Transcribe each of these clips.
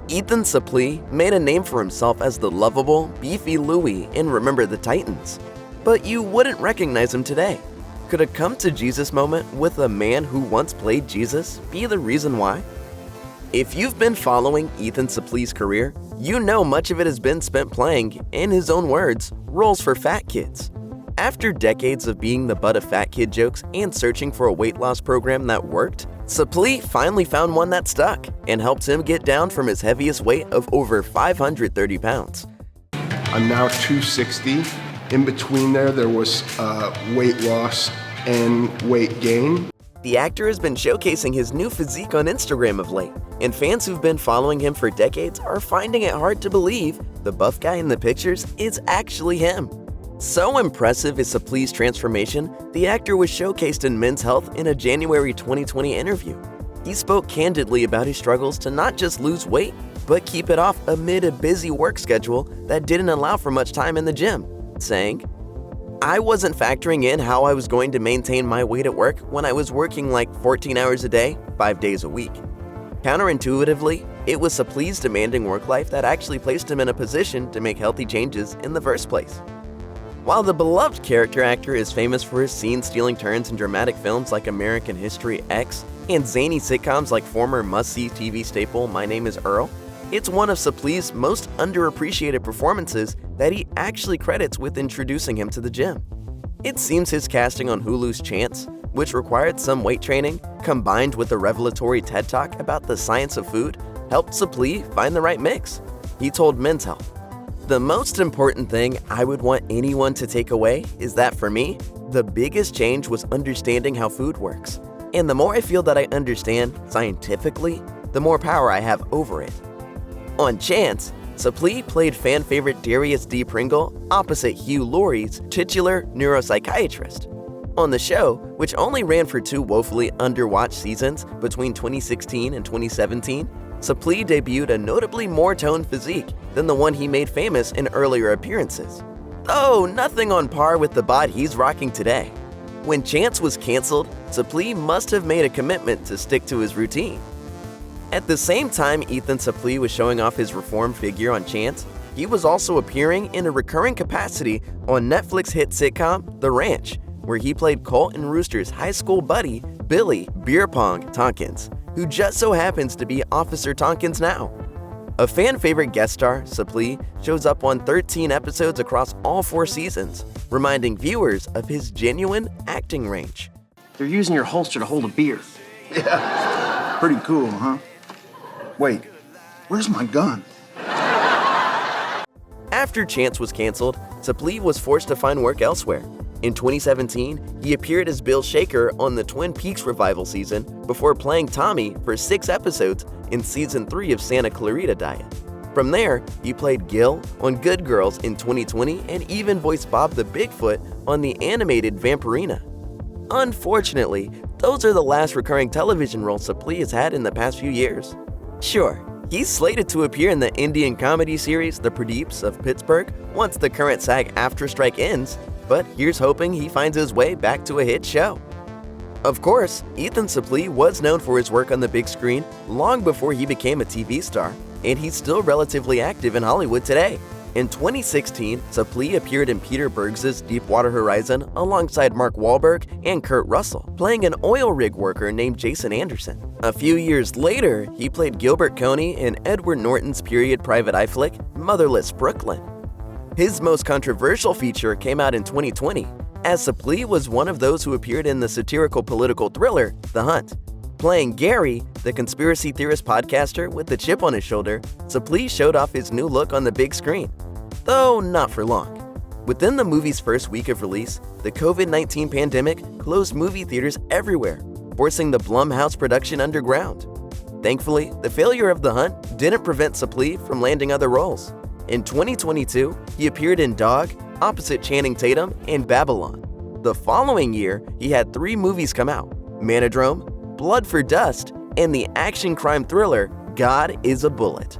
Ethan Suplee made a name for himself as the lovable, beefy Louie in Remember the Titans. But you wouldn't recognize him today. Could a come-to-Jesus moment with a man who once played Jesus be the reason why? If you've been following Ethan Suplee's career, you know much of it has been spent playing, in his own words, roles for fat kids. After decades of being the butt of fat kid jokes and searching for a weight loss program that worked, Suplee finally found one that stuck and helped him get down from his heaviest weight of over 530 pounds. I'm now 260. In between there was weight loss and weight gain. The actor has been showcasing his new physique on Instagram of late, and fans who've been following him for decades are finding it hard to believe the buff guy in the pictures is actually him. So impressive is Suplee's transformation, the actor was showcased in Men's Health in a January 2020 interview. He spoke candidly about his struggles to not just lose weight, but keep it off amid a busy work schedule that didn't allow for much time in the gym, saying, "I wasn't factoring in how I was going to maintain my weight at work when I was working like 14 hours a day, 5 days a week." Counterintuitively, it was Suplee's demanding work life that actually placed him in a position to make healthy changes in the first place. While the beloved character actor is famous for his scene-stealing turns in dramatic films like American History X and zany sitcoms like former must-see TV staple My Name is Earl, it's one of Suplee's most underappreciated performances that he actually credits with introducing him to the gym. It seems his casting on Hulu's Chance, which required some weight training, combined with a revelatory TED Talk about the science of food, helped Suplee find the right mix. He told Men's Health, "The most important thing I would want anyone to take away is that for me, the biggest change was understanding how food works. And the more I feel that I understand scientifically, the more power I have over it." On Chance, Suplee played fan favorite Darius D. Pringle opposite Hugh Laurie's titular neuropsychiatrist. On the show, which only ran for 2 woefully underwatched seasons between 2016 and 2017, Suplee debuted a notably more toned physique than the one he made famous in earlier appearances. Though nothing on par with the bod he's rocking today. When Chance was canceled, Suplee must have made a commitment to stick to his routine. At the same time Ethan Suplee was showing off his reformed figure on Chance, he was also appearing in a recurring capacity on Netflix hit sitcom The Ranch, where he played Colt and Rooster's high school buddy, Billy Beer Pong Tompkins, who just so happens to be Officer Tompkins now. A fan favorite guest star, Suplee, shows up on 13 episodes across all 4 seasons, reminding viewers of his genuine acting range. They're using your holster to hold a beer. Yeah, pretty cool, huh? Wait, where's my gun? After Chance was canceled, Suplee was forced to find work elsewhere. In 2017, he appeared as Bill Shaker on the Twin Peaks revival season before playing Tommy for 6 episodes in season 3 of Santa Clarita Diet. From there, he played Gil on Good Girls in 2020 and even voiced Bob the Bigfoot on the animated Vampirina. Unfortunately, those are the last recurring television roles Suplee has had in the past few years. Sure, he's slated to appear in the Indian comedy series The Pradeeps of Pittsburgh once the current SAG-AFTRA strike ends, but here's hoping he finds his way back to a hit show. Of course, Ethan Suplee was known for his work on the big screen long before he became a TV star, and he's still relatively active in Hollywood today. In 2016, Suplee appeared in Peter Bergs' Deepwater Horizon alongside Mark Wahlberg and Kurt Russell, playing an oil rig worker named Jason Anderson. A few years later, he played Gilbert Coney in Edward Norton's period private eye flick, Motherless Brooklyn. His most controversial feature came out in 2020, as Suplee was one of those who appeared in the satirical political thriller, The Hunt. Playing Gary, the conspiracy theorist podcaster with the chip on his shoulder, Suplee showed off his new look on the big screen, though not for long. Within the movie's first week of release, the COVID-19 pandemic closed movie theaters everywhere, forcing the Blumhouse production underground. Thankfully, the failure of The Hunt didn't prevent Suplee from landing other roles. In 2022, he appeared in Dog, opposite Channing Tatum, and Babylon. The following year, he had 3 movies come out: Manodrome, Blood for Dust, and the action crime thriller God is a Bullet.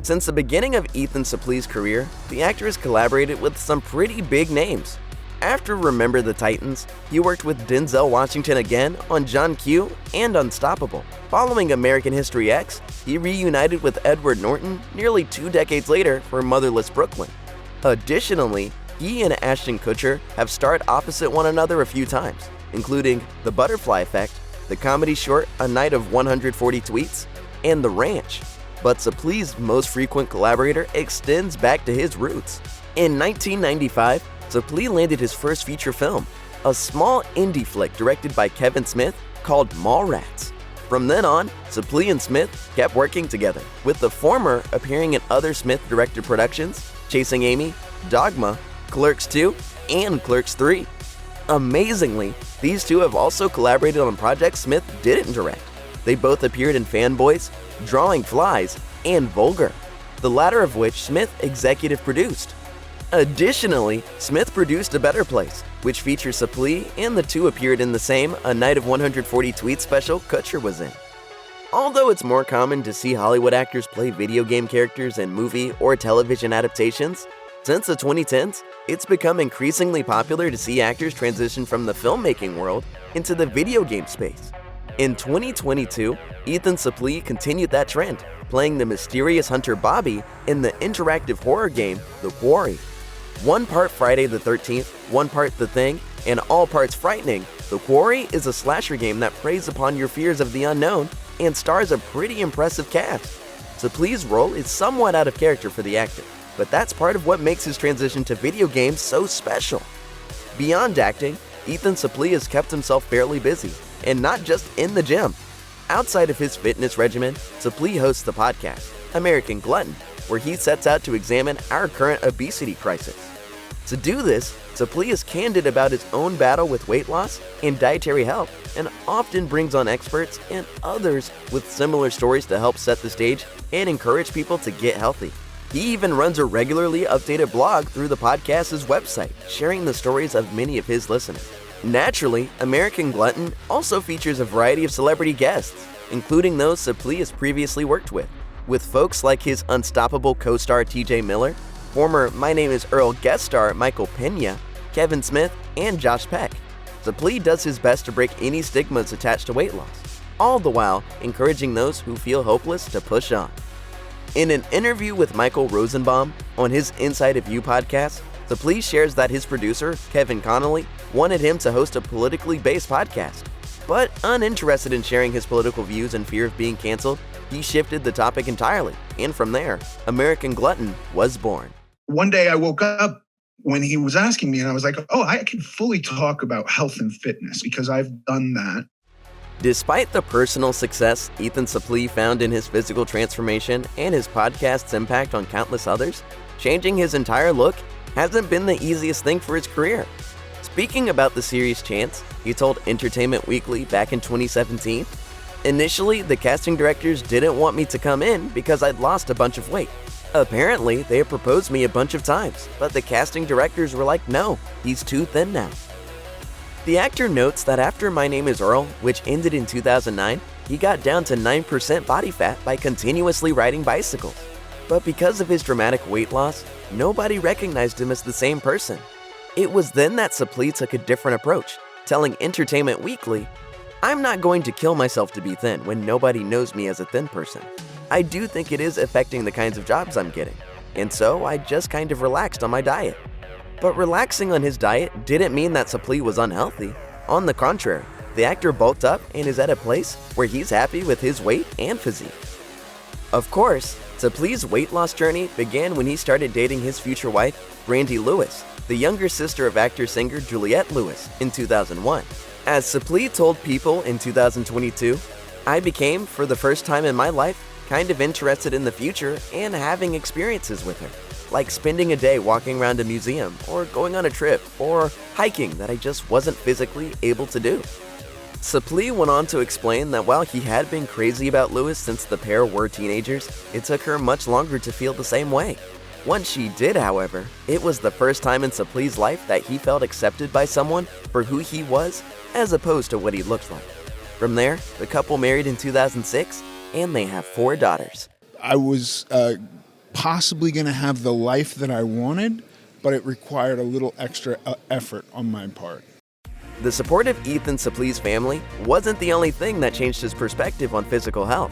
Since the beginning of Ethan Suplee's career, the actor has collaborated with some pretty big names. After Remember the Titans, he worked with Denzel Washington again on John Q and Unstoppable. Following American History X, he reunited with Edward Norton nearly 2 decades later for Motherless Brooklyn. Additionally, he and Ashton Kutcher have starred opposite one another a few times, including The Butterfly Effect, the comedy short A Night of 140 Tweets, and The Ranch. But Suplee's most frequent collaborator extends back to his roots. In 1995, Suplee landed his first feature film, a small indie flick directed by Kevin Smith called Mallrats. From then on, Suplee and Smith kept working together, with the former appearing in other Smith-directed productions, Chasing Amy, Dogma, Clerks 2, and Clerks 3. Amazingly, these two have also collaborated on projects Smith didn't direct. They both appeared in Fanboys, Drawing Flies, and Vulgar, the latter of which Smith executive produced. Additionally, Smith produced A Better Place, which features Suplee, and the two appeared in the same A Night of 140 Tweets special Kutcher was in. Although it's more common to see Hollywood actors play video game characters in movie or television adaptations, since the 2010s, it's become increasingly popular to see actors transition from the filmmaking world into the video game space. In 2022, Ethan Suplee continued that trend, playing the mysterious hunter Bobby in the interactive horror game The Quarry. One part Friday the 13th, one part The Thing, and all parts frightening, The Quarry is a slasher game that preys upon your fears of the unknown and stars a pretty impressive cast. Suplee's role is somewhat out of character for the actor, but that's part of what makes his transition to video games so special. Beyond acting, Ethan Suplee has kept himself fairly busy, and not just in the gym. Outside of his fitness regimen, Suplee hosts the podcast, American Glutton, where he sets out to examine our current obesity crisis. To do this, Suplee is candid about his own battle with weight loss and dietary health, and often brings on experts and others with similar stories to help set the stage and encourage people to get healthy. He even runs a regularly updated blog through the podcast's website, sharing the stories of many of his listeners. Naturally, American Glutton also features a variety of celebrity guests, including those Suplee has previously worked with folks like his Unstoppable co-star TJ Miller, former My Name is Earl guest star Michael Pena, Kevin Smith, and Josh Peck. Suplee does his best to break any stigmas attached to weight loss, all the while encouraging those who feel hopeless to push on. In an interview with Michael Rosenbaum on his Inside of You podcast, Suplee shares that his producer, Kevin Connolly, wanted him to host a politically based podcast. But uninterested in sharing his political views and fear of being canceled, he shifted the topic entirely, and from there, American Glutton was born. One day I woke up when he was asking me, and I was like, oh, I can fully talk about health and fitness because I've done that. Despite the personal success Ethan Suplee found in his physical transformation and his podcast's impact on countless others, changing his entire look hasn't been the easiest thing for his career. Speaking about the series Chance, he told Entertainment Weekly back in 2017, "Initially, the casting directors didn't want me to come in because I'd lost a bunch of weight. Apparently, they had proposed me a bunch of times, but the casting directors were like, no, he's too thin now." The actor notes that after My Name is Earl, which ended in 2009, he got down to 9% body fat by continuously riding bicycles. But because of his dramatic weight loss, nobody recognized him as the same person. It was then that Suplee took a different approach, telling Entertainment Weekly, "I'm not going to kill myself to be thin when nobody knows me as a thin person. I do think it is affecting the kinds of jobs I'm getting, and so I just kind of relaxed on my diet." But relaxing on his diet didn't mean that Suplee was unhealthy. On the contrary, the actor bulked up and is at a place where he's happy with his weight and physique. Of course, Suplee's weight loss journey began when he started dating his future wife, Brandy Lewis, the younger sister of actor-singer Juliette Lewis, in 2001. As Suplee told People in 2022, "I became, for the first time in my life, kind of interested in the future and having experiences with her, like spending a day walking around a museum or going on a trip or hiking that I just wasn't physically able to do." Suplee went on to explain that while he had been crazy about Lewis since the pair were teenagers, it took her much longer to feel the same way. Once she did, however, it was the first time in Suplee's life that he felt accepted by someone for who he was as opposed to what he looked like. From there, the couple married in 2006, and they have 4 daughters. I was possibly going to have the life that I wanted, but it required a little extra effort on my part. The support of Ethan Suplee's family wasn't the only thing that changed his perspective on physical health.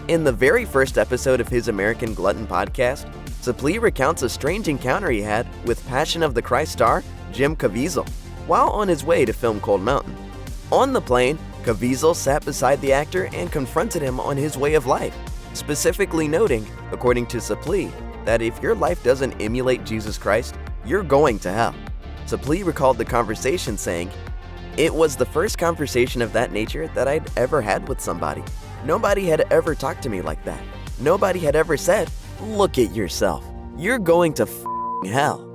In the very first episode of his American Glutton podcast, Suplee recounts a strange encounter he had with Passion of the Christ star Jim Caviezel while on his way to film Cold Mountain. On the plane, Caviezel sat beside the actor and confronted him on his way of life, specifically noting, according to Suplee, that if your life doesn't emulate Jesus Christ, you're going to hell. Suplee recalled the conversation saying, "It was the first conversation of that nature that I'd ever had with somebody. Nobody had ever talked to me like that. Nobody had ever said, 'Look at yourself. You're going to hell.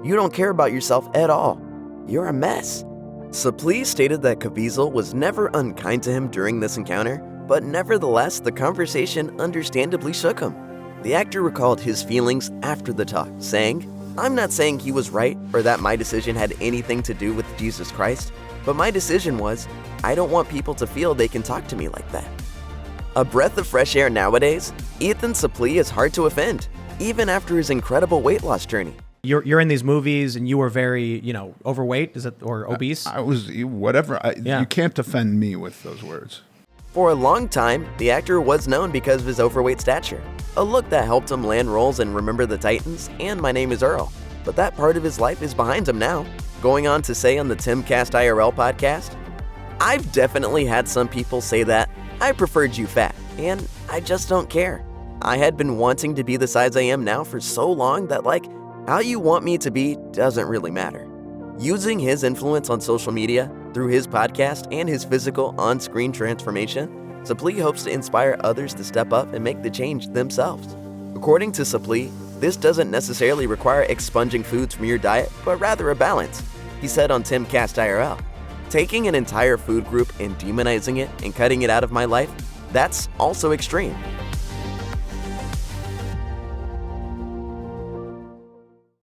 You don't care about yourself at all. You're a mess.'" Suplee stated that Caviezel was never unkind to him during this encounter, but nevertheless, the conversation understandably shook him. The actor recalled his feelings after the talk, saying, "I'm not saying he was right or that my decision had anything to do with Jesus Christ, but my decision was, I don't want people to feel they can talk to me like that." A breath of fresh air nowadays, Ethan Suplee is hard to offend, even after his incredible weight loss journey. You're in these movies and you were very, overweight, or obese? I was, whatever. You can't offend me with those words. For a long time, the actor was known because of his overweight stature, a look that helped him land roles in Remember the Titans and My Name is Earl. But that part of his life is behind him now, going on to say on the Timcast IRL podcast, "I've definitely had some people say that I preferred you fat, and I just don't care. I had been wanting to be the size I am now for so long that how you want me to be doesn't really matter." Using his influence on social media through his podcast and his physical on-screen transformation, Suplee hopes to inspire others to step up and make the change themselves. According to Suplee, this doesn't necessarily require expunging foods from your diet, but rather a balance. He said on Timcast IRL, "Taking an entire food group and demonizing it and cutting it out of my life, that's also extreme.